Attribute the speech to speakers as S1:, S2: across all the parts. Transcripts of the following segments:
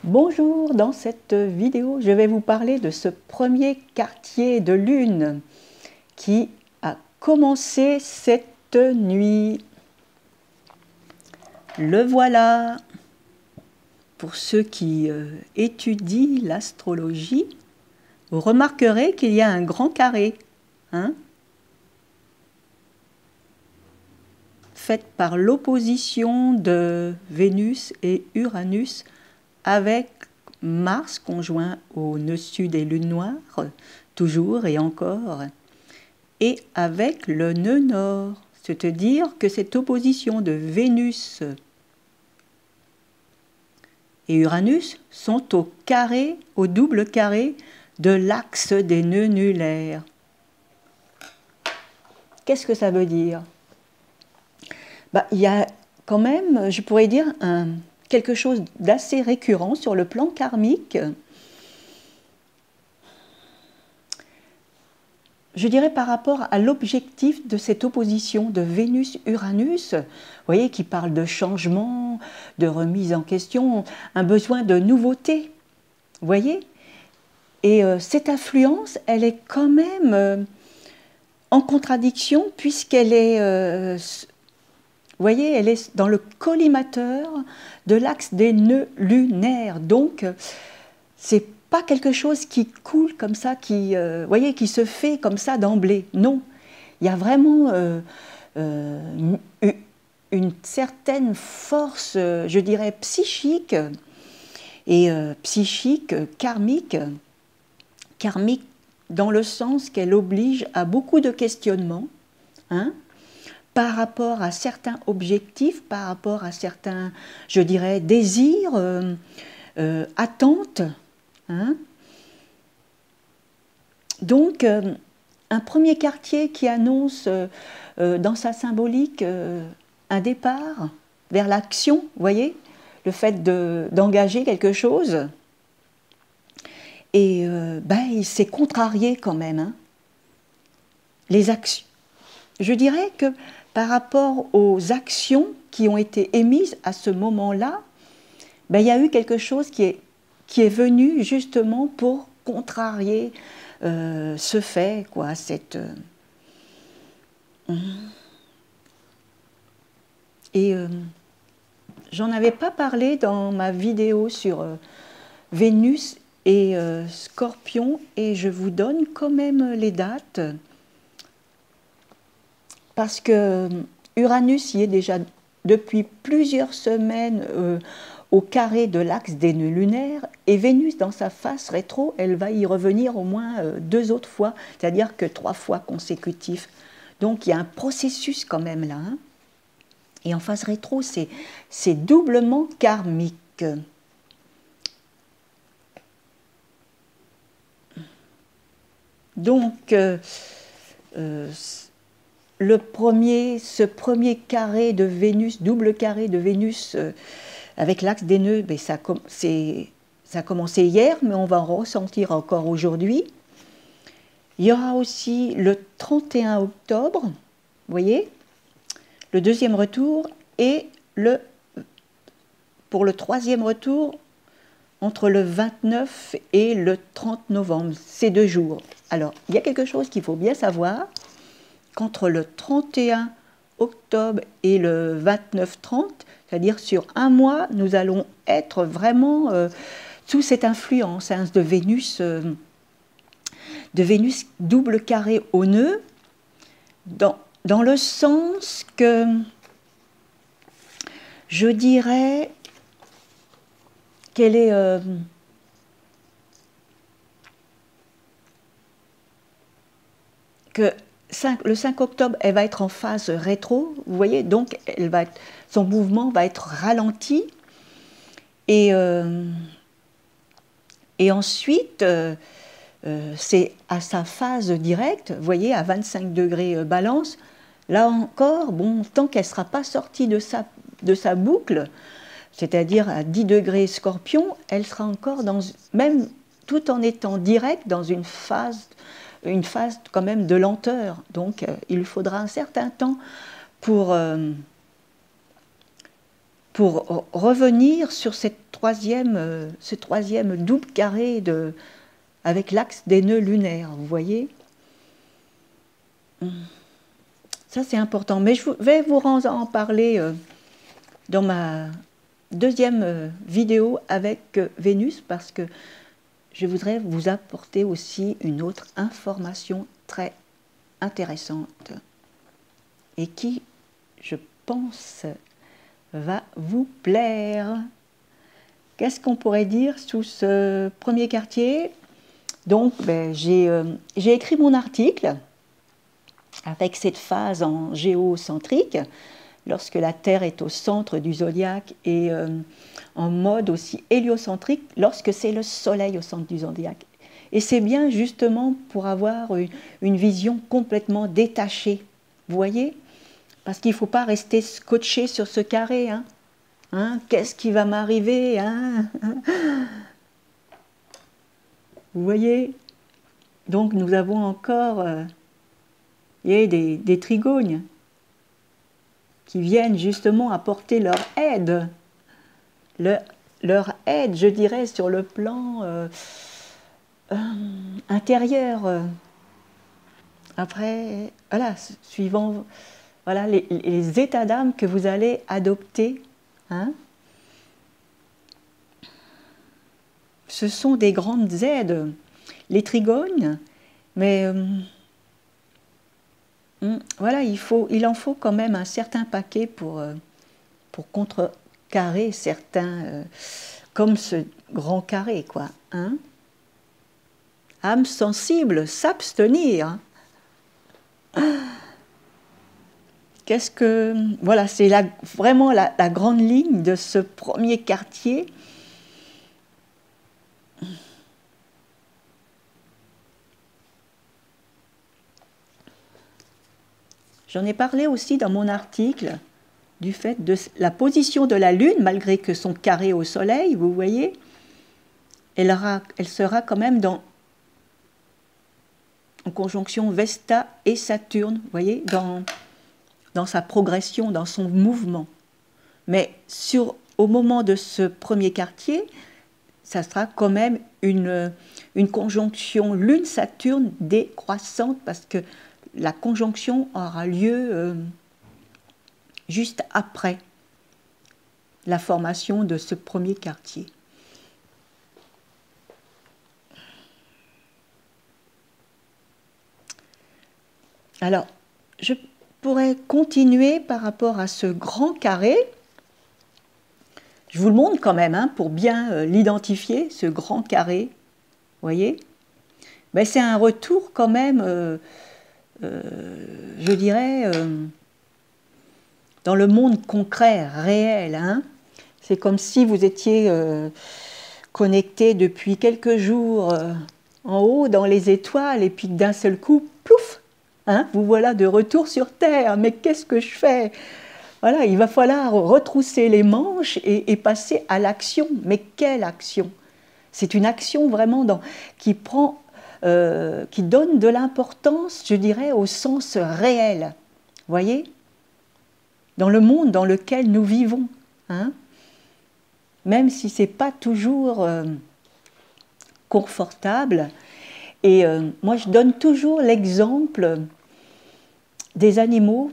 S1: Bonjour, dans cette vidéo, je vais vous parler de ce premier quartier de lune qui a commencé cette nuit. Le voilà. Pour ceux qui étudient l'astrologie, vous remarquerez qu'il y a un grand carré, fait par l'opposition de Vénus et Uranus avec Mars conjoint au nœud sud et lune noire, toujours et encore, et avec le nœud nord. C'est-à-dire que cette opposition de Vénus et Uranus sont au carré, au double carré de l'axe des nœuds nulaires. Qu'est-ce que ça veut dire? Il y a quand même, je pourrais dire, quelque chose d'assez récurrent sur le plan karmique. Je dirais par rapport à l'objectif de cette opposition de Vénus-Uranus, vous voyez, qui parle de changement, de remise en question, un besoin de nouveauté, vous voyez. Et cette influence, elle est quand même en contradiction puisqu'elle est, vous voyez, elle est dans le collimateur de l'axe des nœuds lunaires. Donc, c'est pas quelque chose qui coule comme ça, voyez, qui se fait comme ça d'emblée. Non, il y a vraiment une certaine force, je dirais, psychique et karmique dans le sens qu'elle oblige à beaucoup de questionnements, par rapport à certains objectifs, par rapport à certains, je dirais, désirs, attentes. Donc, un premier quartier qui annonce dans sa symbolique un départ vers l'action, vous voyez, le fait d'engager quelque chose. Et il s'est contrarié quand même. Les actions. Je dirais que par rapport aux actions qui ont été émises à ce moment-là, il y a eu quelque chose qui est venu justement pour contrarier ce fait, quoi, Et j'en avais pas parlé dans ma vidéo sur Vénus et Scorpion, et je vous donne quand même les dates, parce que Uranus y est déjà depuis plusieurs semaines au carré de l'axe des nœuds lunaires, et Vénus, dans sa phase rétro, elle va y revenir au moins 2 autres fois, c'est-à-dire que 3 fois consécutifs. Donc il y a un processus quand même là. Et en phase rétro, c'est doublement karmique. Donc, ce premier carré de Vénus, double carré de Vénus, avec l'axe des nœuds, ça a commencé hier, mais on va en ressentir encore aujourd'hui. Il y aura aussi le 31 octobre, vous voyez, le deuxième retour, et pour le troisième retour, entre le 29 et le 30 novembre, ces 2 jours. Alors, il y a quelque chose qu'il faut bien savoir, qu'entre le 31 octobre et le 29-30, c'est-à-dire sur un mois, nous allons être vraiment sous cette influence de Vénus double carré au nœud, dans le sens que je dirais qu'elle est le 5 octobre, elle va être en phase rétro, vous voyez, donc son mouvement va être ralenti. Et ensuite, c'est à sa phase directe, vous voyez, à 25 degrés balance. Là encore, tant qu'elle ne sera pas sortie de sa boucle, c'est-à-dire à 10 degrés Scorpion, elle sera encore même tout en étant directe, dans une phase quand même de lenteur. Donc il faudra un certain temps pour pour revenir sur ce troisième double carré avec l'axe des nœuds lunaires, vous voyez. Ça c'est important, mais je vais vous en parler dans ma deuxième vidéo avec Vénus, parce que je voudrais vous apporter aussi une autre information très intéressante et qui, je pense, va vous plaire. Qu'est-ce qu'on pourrait dire sous ce premier quartier? Donc, j'ai écrit mon article avec cette phase en géocentrique, lorsque la Terre est au centre du zodiaque, et en mode aussi héliocentrique, lorsque c'est le Soleil au centre du zodiaque. Et c'est bien justement pour avoir une vision complètement détachée, vous voyez? Parce qu'il ne faut pas rester scotché sur ce carré, hein? Qu'est-ce qui va m'arriver, hein? Vous voyez? Donc nous avons encore des trigognes qui viennent justement apporter leur aide, je dirais, sur le plan intérieur. Après, voilà, suivant voilà, les états d'âme que vous allez adopter, hein. Ce sont des grandes aides, les trigognes, mais voilà, il en faut quand même un certain paquet pour contrecarrer certains, comme ce grand carré, quoi. Hein? Âme sensible, s'abstenir. Qu'est-ce que... Voilà, c'est vraiment la grande ligne de ce premier quartier. J'en ai parlé aussi dans mon article du fait de la position de la Lune, malgré que son carré au Soleil, vous voyez, elle sera quand même en conjonction Vesta et Saturne, vous voyez, dans sa progression, dans son mouvement. Mais au moment de ce premier quartier, ça sera quand même une conjonction Lune-Saturne décroissante, parce que la conjonction aura lieu juste après la formation de ce premier quartier. Alors, je pourrais continuer par rapport à ce grand carré. Je vous le montre quand même, hein, pour bien l'identifier, ce grand carré. Vous voyez? Ben, c'est un retour quand même... je dirais, dans le monde concret, réel. Hein. C'est comme si vous étiez connecté depuis quelques jours en haut dans les étoiles, et puis d'un seul coup, plouf, hein, vous voilà de retour sur Terre. Mais qu'est-ce que je fais? Voilà, il va falloir retrousser les manches et passer à l'action. Mais quelle action? C'est une action vraiment qui donne de l'importance, je dirais, au sens réel. Voyez? Dans le monde dans lequel nous vivons. Hein? Même si ce n'est pas toujours confortable. Et moi, je donne toujours l'exemple des animaux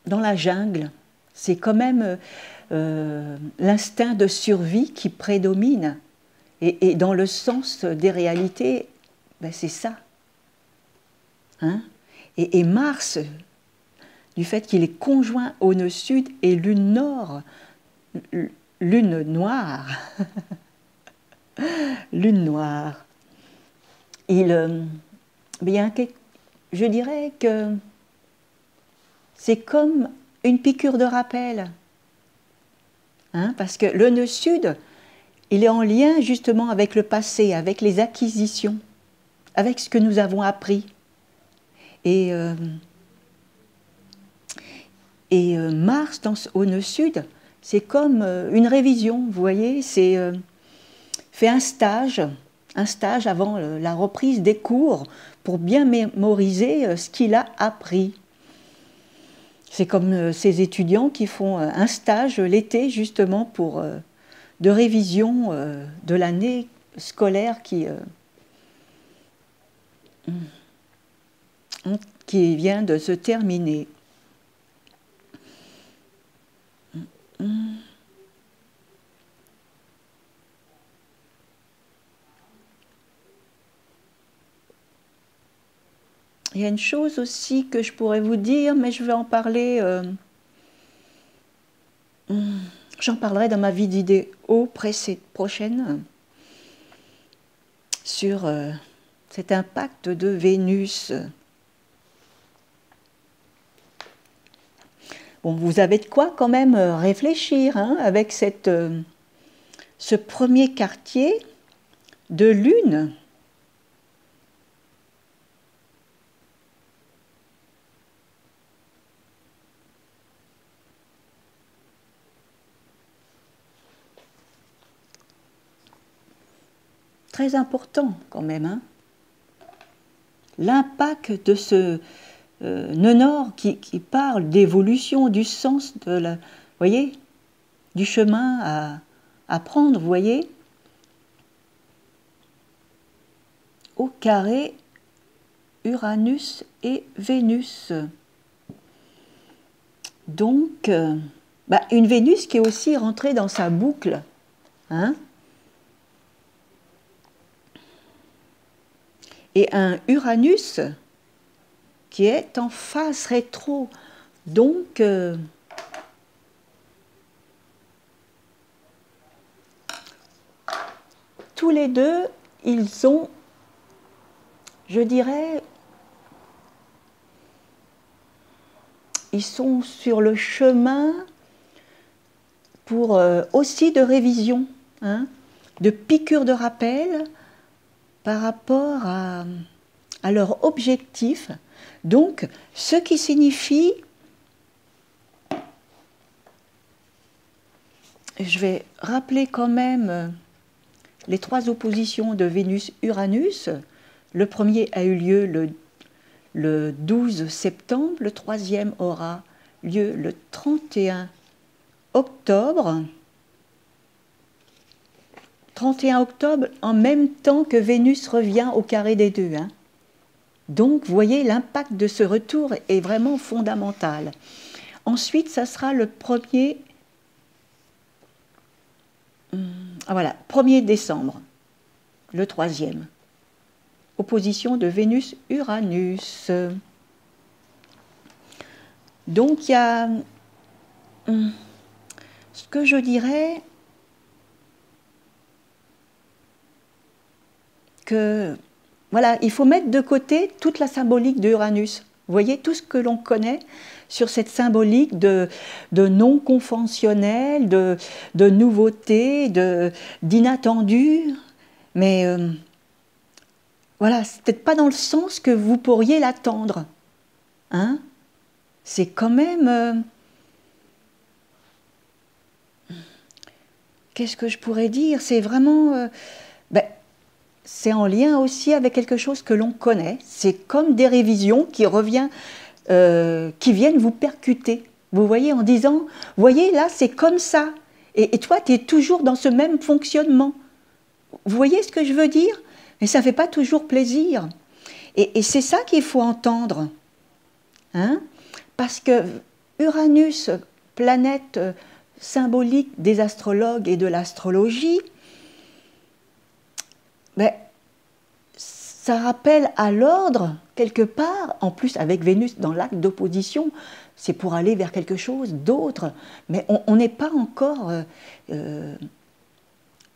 S1: dans la jungle. C'est quand même l'instinct de survie qui prédomine. Et dans le sens des réalités, ben c'est ça. Hein? Et Mars, du fait qu'il est conjoint au nœud sud et lune nord, lune noire, lune noire, je dirais que c'est comme une piqûre de rappel. Hein? Parce que le nœud sud, il est en lien justement avec le passé, avec les acquisitions, avec ce que nous avons appris. Et Mars, au nœud sud, c'est comme une révision, vous voyez, c'est fait un stage avant la reprise des cours pour bien mémoriser ce qu'il a appris. C'est comme ces étudiants qui font un stage l'été justement pour de révision de l'année scolaire qui vient de se terminer. Il y a une chose aussi que je pourrais vous dire, mais je vais en parler. J'en parlerai dans ma vidéo prochaine sur cet impact de Vénus. Bon, vous avez de quoi quand même réfléchir hein, avec ce premier quartier de Lune. Très important quand même. Hein. L'impact de ce nœud qui parle d'évolution, du sens de la, voyez, du chemin à prendre, vous voyez, au carré Uranus et Vénus. Donc, une Vénus qui est aussi rentrée dans sa boucle, hein, et un Uranus qui est en phase rétro. Donc, tous les deux, ils ont, je dirais, ils sont sur le chemin pour aussi de révision, hein, de piqûre de rappel par rapport à leur objectif. Donc, ce qui signifie, je vais rappeler quand même les trois oppositions de Vénus-Uranus. Le premier a eu lieu le 12 septembre, le troisième aura lieu le 31 octobre. 31 octobre, en même temps que Vénus revient au carré des deux. Hein. Donc, vous voyez, l'impact de ce retour est vraiment fondamental. Ensuite, ça sera le 1er décembre, le troisième. Opposition de Vénus-Uranus. Donc, il y a ce que je dirais que, voilà, il faut mettre de côté toute la symbolique d'Uranus. Vous voyez, tout ce que l'on connaît sur cette symbolique de non conventionnel, de nouveauté, d'inattendu, mais voilà, c'est peut-être pas dans le sens que vous pourriez l'attendre. Hein? C'est quand même... qu'est-ce que je pourrais dire? C'est vraiment... c'est en lien aussi avec quelque chose que l'on connaît. C'est comme des révisions qui viennent vous percuter. Vous voyez, en disant, voyez, là, c'est comme ça. Et toi, tu es toujours dans ce même fonctionnement. Vous voyez ce que je veux dire? Mais ça ne fait pas toujours plaisir. Et c'est ça qu'il faut entendre. Hein? Parce que Uranus, planète symbolique des astrologues et de l'astrologie, ça rappelle à l'ordre, quelque part, en plus avec Vénus dans l'acte d'opposition, c'est pour aller vers quelque chose d'autre. Mais on n'est pas encore,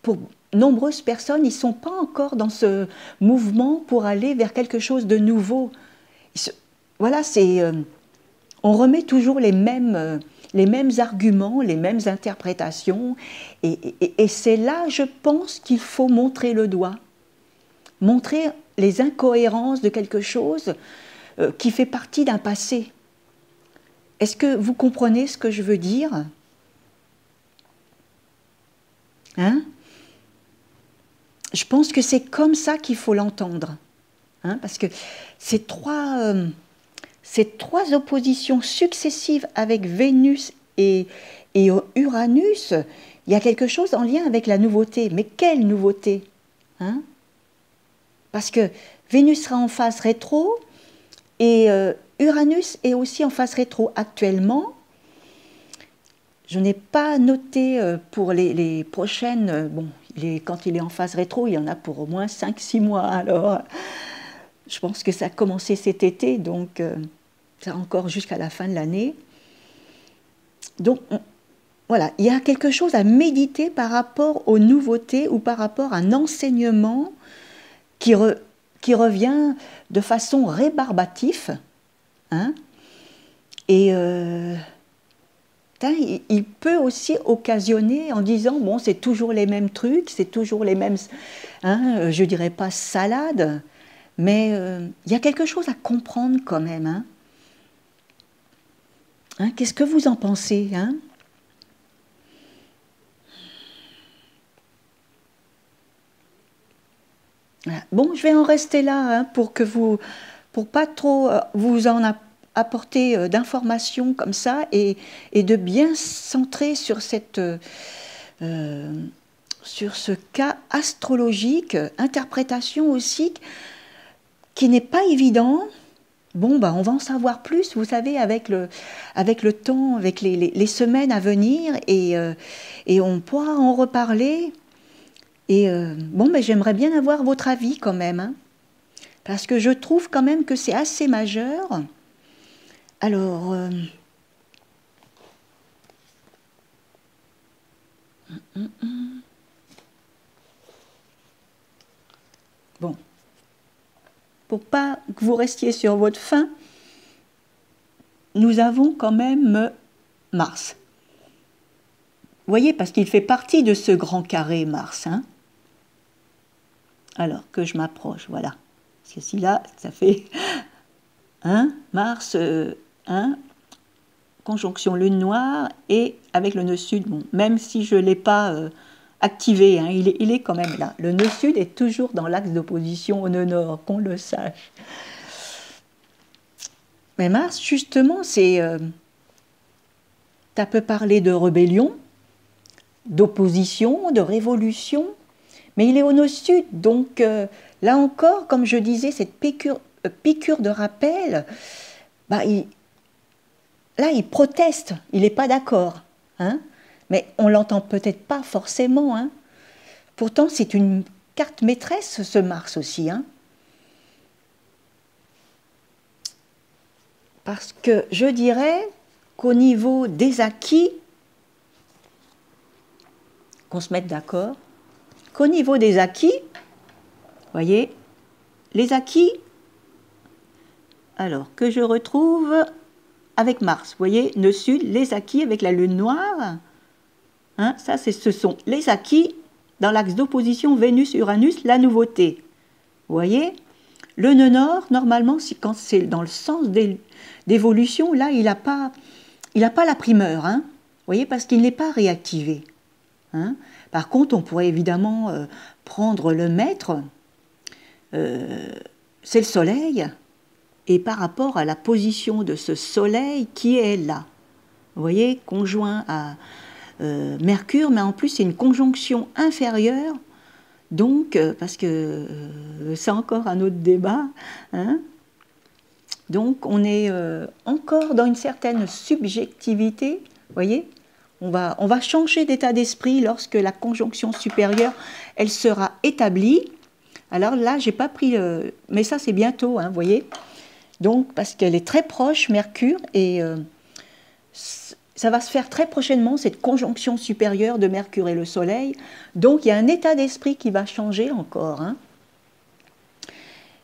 S1: pour nombreuses personnes, ils ne sont pas encore dans ce mouvement pour aller vers quelque chose de nouveau. Voilà, on remet toujours les mêmes arguments, les mêmes interprétations, et c'est là, je pense, qu'il faut montrer le doigt. Montrer les incohérences de quelque chose qui fait partie d'un passé. Est-ce que vous comprenez ce que je veux dire? Hein? Je pense que c'est comme ça qu'il faut l'entendre. Hein? Parce que ces trois ces trois oppositions successives avec Vénus et Uranus, il y a quelque chose en lien avec la nouveauté. Mais quelle nouveauté, hein? Parce que Vénus sera en phase rétro et Uranus est aussi en phase rétro actuellement. Je n'ai pas noté pour les prochaines, bon, quand il est en phase rétro, il y en a pour au moins 5-6 mois. Alors, je pense que ça a commencé cet été, donc ça encore jusqu'à la fin de l'année. Donc, voilà, il y a quelque chose à méditer par rapport aux nouveautés ou par rapport à un enseignement qui revient de façon rébarbative, hein, et il peut aussi occasionner en disant, bon, c'est toujours les mêmes trucs, c'est toujours les mêmes, hein, je dirais pas salade, mais il y a quelque chose à comprendre quand même. Hein. Hein, qu'est-ce que vous en pensez, hein? Voilà. Bon, je vais en rester là hein, pour pas trop vous en apporter d'informations comme ça et de bien centrer sur sur ce cas astrologique, interprétation aussi qui n'est pas évident. Bon, bah, on va en savoir plus, vous savez, avec le temps, avec les semaines à venir, et on pourra en reparler. Et bon, mais j'aimerais bien avoir votre avis quand même, hein, parce que je trouve quand même que c'est assez majeur. Alors, bon, pour pas que vous restiez sur votre faim, nous avons quand même Mars. Vous voyez, parce qu'il fait partie de ce grand carré Mars, hein. Alors que je m'approche, voilà. Parce que si là, ça fait Mars, conjonction lune noire, et avec le nœud sud, bon, même si je ne l'ai pas activé, hein, il est quand même là. Le nœud sud est toujours dans l'axe d'opposition au nœud nord, qu'on le sache. Mais Mars, justement, ça peut parler de rébellion, d'opposition, de révolution, mais il est au nœud sud, donc là encore, comme je disais, cette piqûre de rappel, bah, là il proteste, il n'est pas d'accord, hein, mais on l'entend peut-être pas forcément, hein. Pourtant c'est une carte maîtresse ce Mars aussi, hein. Parce que je dirais qu'au niveau des acquis, qu'on se mette d'accord, qu'au niveau des acquis, voyez, les acquis, alors que je retrouve avec Mars, vous voyez, nœud sud, les acquis avec la lune noire, hein, ça ce sont les acquis dans l'axe d'opposition Vénus-Uranus, la nouveauté. Vous voyez, le nœud nord, normalement, quand c'est dans le sens d'évolution, là, il n'a pas la primeur, hein, vous voyez, parce qu'il n'est pas réactivé. Hein. Par contre, on pourrait évidemment prendre le maître, c'est le Soleil, et par rapport à la position de ce Soleil qui est là, vous voyez, conjoint à Mercure, mais en plus c'est une conjonction inférieure, donc, parce que c'est encore un autre débat, hein, donc on est encore dans une certaine subjectivité, vous voyez. On va changer d'état d'esprit lorsque la conjonction supérieure, elle sera établie. Alors là, j'ai pas pris mais ça c'est bientôt, hein, vous voyez. Donc, parce qu'elle est très proche, Mercure, et ça va se faire très prochainement, cette conjonction supérieure de Mercure et le Soleil. Donc, il y a un état d'esprit qui va changer encore, hein.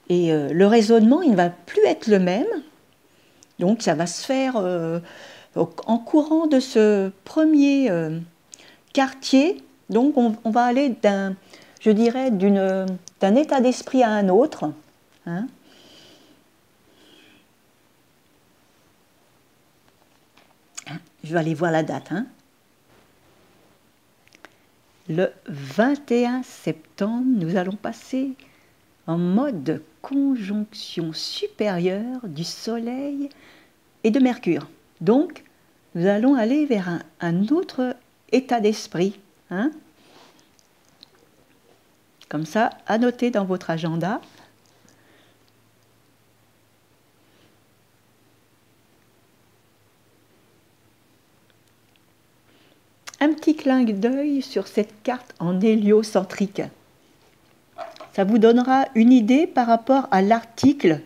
S1: Et le raisonnement, il ne va plus être le même. Donc, ça va se faire en courant de ce premier quartier. Donc, on va aller je dirais, d'un état d'esprit à un autre, hein. Je vais aller voir la date, hein. Le 21 septembre, nous allons passer en mode conjonction supérieure du Soleil et de Mercure. Donc, nous allons aller vers un autre état d'esprit. Hein? Comme ça, à noter dans votre agenda. Un petit clin d'œil sur cette carte en héliocentrique. Ça vous donnera une idée par rapport à l'article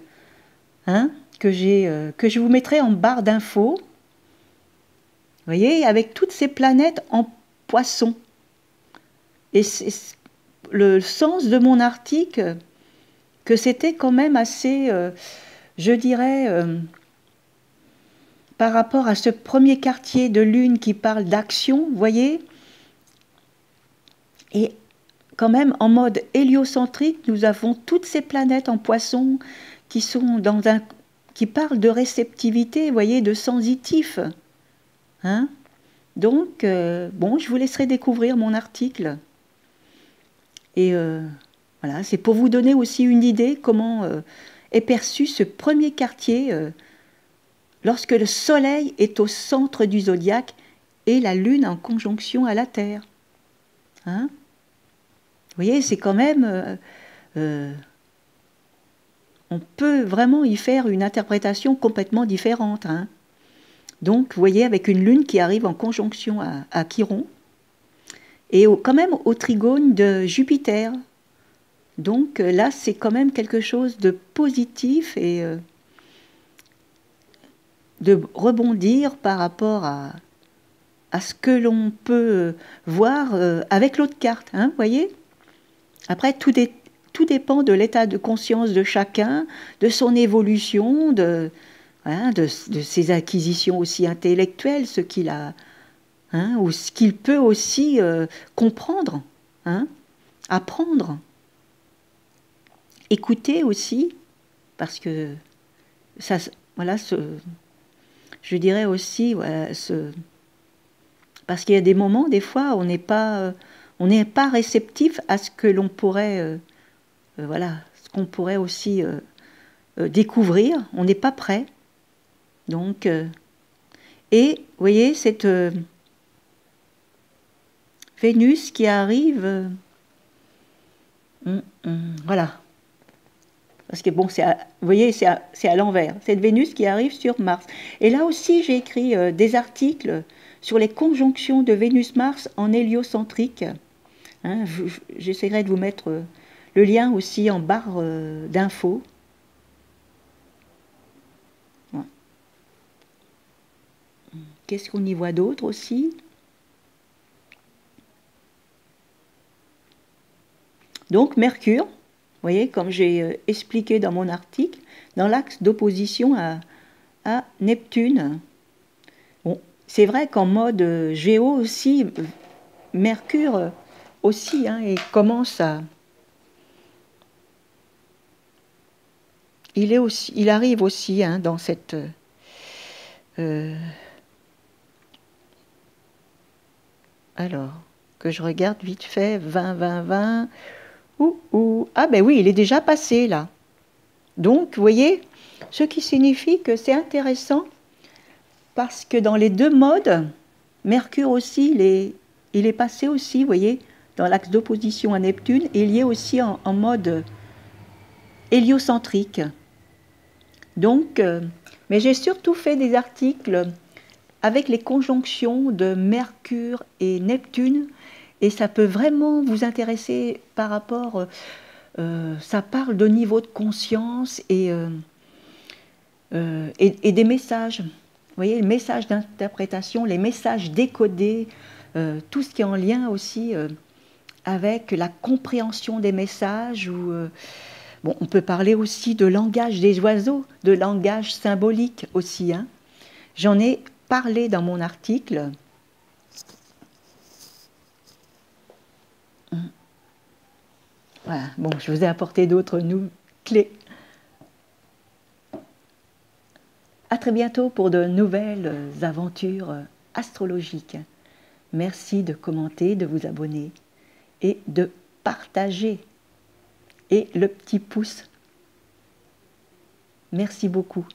S1: hein, que je vous mettrai en barre d'infos. Vous voyez, avec toutes ces planètes en Poisson. Et c'est le sens de mon article, que c'était quand même assez, je dirais, par rapport à ce premier quartier de lune qui parle d'action, vous voyez, et quand même en mode héliocentrique, nous avons toutes ces planètes en Poisson qui sont qui parlent de réceptivité, vous voyez, de sensitif. Hein? Donc, bon, je vous laisserai découvrir mon article. Et voilà, c'est pour vous donner aussi une idée comment est perçu ce premier quartier lorsque le Soleil est au centre du zodiaque et la Lune en conjonction à la Terre. Hein? Vous voyez, c'est quand même... on peut vraiment y faire une interprétation complètement différente. Hein? Donc, vous voyez, avec une Lune qui arrive en conjonction à Chiron, et quand même au trigone de Jupiter. Donc là, c'est quand même quelque chose de positif et de rebondir par rapport à ce que l'on peut voir avec l'autre carte. Hein, voyez ? Après, tout dépend de l'état de conscience de chacun, de son évolution, de ses acquisitions aussi intellectuelles, ce qu'il a... Hein, ou ce qu'il peut aussi comprendre, hein, apprendre, écouter aussi, parce que ça, voilà, je dirais aussi, voilà, parce qu'il y a des moments, des fois, on n'est pas réceptif à ce que l'on pourrait, voilà, ce qu'on pourrait aussi découvrir. On n'est pas prêt. Donc, et vous voyez cette Vénus qui arrive, voilà. Parce que bon, vous voyez, c'est à l'envers. Cette Vénus qui arrive sur Mars. Et là aussi, j'ai écrit des articles sur les conjonctions de Vénus-Mars en héliocentrique. Hein, j'essaierai de vous mettre le lien aussi en barre d'infos. Ouais. Qu'est-ce qu'on y voit d'autre aussi ? Donc Mercure, vous voyez, comme j'ai expliqué dans mon article, dans l'axe d'opposition à Neptune. Bon, c'est vrai qu'en mode géo aussi, Mercure aussi, hein, commence à... Il arrive aussi hein, dans cette... alors, que je regarde vite fait, 20. Ah ben oui, il est déjà passé là. Donc, vous voyez, ce qui signifie que c'est intéressant parce que dans les deux modes, Mercure aussi, il est passé aussi, vous voyez, dans l'axe d'opposition à Neptune, et il y est aussi en mode héliocentrique. Donc, mais j'ai surtout fait des articles avec les conjonctions de Mercure et Neptune, et ça peut vraiment vous intéresser par rapport, ça parle de niveau de conscience et des messages. Vous voyez, les messages d'interprétation, les messages décodés, tout ce qui est en lien aussi avec la compréhension des messages. Bon, on peut parler aussi de langage des oiseaux, de langage symbolique aussi. Hein. J'en ai parlé dans mon article. Voilà, bon, je vous ai apporté d'autres clés. À très bientôt pour de nouvelles aventures astrologiques. Merci de commenter, de vous abonner et de partager. et le petit pouce. Merci beaucoup.